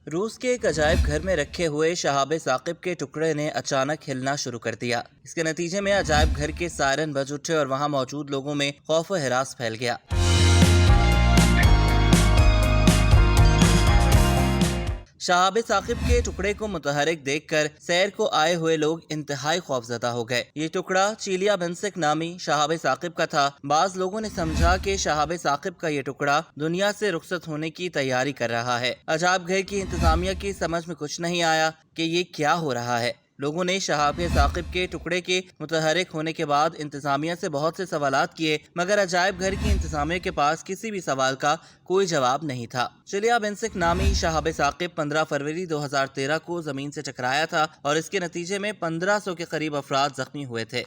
روس کے ایک عجائب گھر میں رکھے ہوئے شہاب ثاقب کے ٹکڑے نے اچانک ہلنا شروع کر دیا۔ اس کے نتیجے میں عجائب گھر کے سائرن بج اٹھے اور وہاں موجود لوگوں میں خوف و ہراس پھیل گیا۔ شہاب ثاقب کے ٹکڑے کو متحرک دیکھ کر سیر کو آئے ہوئے لوگ انتہائی خوفزدہ ہو گئے۔ یہ ٹکڑا چیلیابنسک نامی شہاب ثاقب کا تھا۔ بعض لوگوں نے سمجھا کہ شہاب ثاقب کا یہ ٹکڑا دنیا سے رخصت ہونے کی تیاری کر رہا ہے۔ عجائب گھر کی انتظامیہ کی سمجھ میں کچھ نہیں آیا کہ یہ کیا ہو رہا ہے۔ لوگوں نے شہاب ثاقب کے ٹکڑے کے متحرک ہونے کے بعد انتظامیہ سے بہت سے سوالات کیے، مگر عجائب گھر کی انتظامیہ کے پاس کسی بھی سوال کا کوئی جواب نہیں تھا۔ چیلیابنسک نامی شہاب ثاقب 15 فروری 2013 کو زمین سے ٹکرایا تھا اور اس کے نتیجے میں 1500 کے قریب افراد زخمی ہوئے تھے۔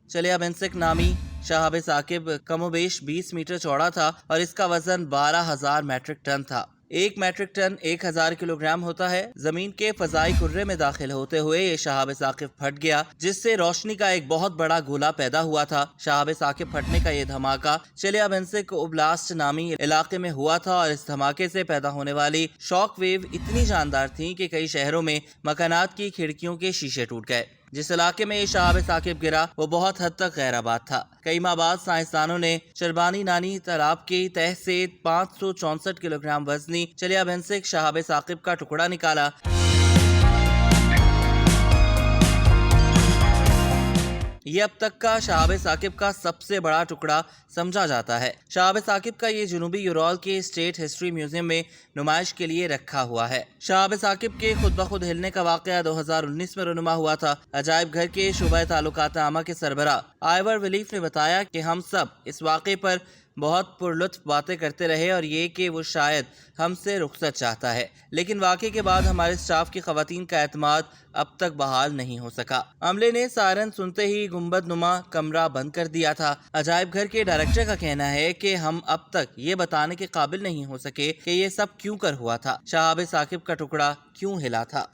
چیلیابنسک نامی شہاب ثاقب کم و بیش 20 میٹر چوڑا تھا اور اس کا وزن 12,000 میٹرک ٹن تھا۔ 1 میٹرک ٹن 1000 کلو گرام ہوتا ہے۔ زمین کے فضائی کرے میں داخل ہوتے ہوئے یہ شہاب ثاقب پھٹ گیا، جس سے روشنی کا ایک بہت بڑا گولا پیدا ہوا تھا۔ شہاب ثاقب پھٹنے کا یہ دھماکہ چیلیابنسک اوبلاسٹ نامی علاقے میں ہوا تھا اور اس دھماکے سے پیدا ہونے والی شاک ویو اتنی جاندار تھی کہ کئی شہروں میں مکانات کی کھڑکیوں کے شیشے ٹوٹ گئے۔ جس علاقے میں یہ شہاب ثاقب گرا وہ بہت حد تک غیر آباد تھا۔ کئی ماہ بعد سائنسدانوں نے شربانی نانی تالاب کی تہہ سے 564 کلو گرام وزنی چیلیابنسک شہاب ثاقب کا ٹکڑا نکالا۔ یہ اب تک کا شہاب ثاقب کا سب سے بڑا ٹکڑا سمجھا جاتا ہے۔ شہاب ثاقب کا یہ جنوبی یورال کے اسٹیٹ ہسٹری میوزیم میں نمائش کے لیے رکھا ہوا ہے۔ شہاب ثاقب کے خود بخود ہلنے کا واقعہ 2019 میں رونما ہوا تھا۔ عجائب گھر کے شعبہ تعلقات عامہ کے سربراہ آئیور ولیف نے بتایا کہ ہم سب اس واقعے پر بہت پرلطف باتیں کرتے رہے اور یہ کہ وہ شاید ہم سے رخصت چاہتا ہے، لیکن واقعے کے بعد ہمارے اسٹاف کی خواتین کا اعتماد اب تک بحال نہیں ہو سکا۔ عملے نے سائرن سنتے ہی گنبد نما کمرہ بند کر دیا تھا۔ عجائب گھر کے ڈائریکٹر کا کہنا ہے کہ ہم اب تک یہ بتانے کے قابل نہیں ہو سکے کہ یہ سب کیوں کر ہوا تھا، شہاب ثاقب کا ٹکڑا کیوں ہلا تھا۔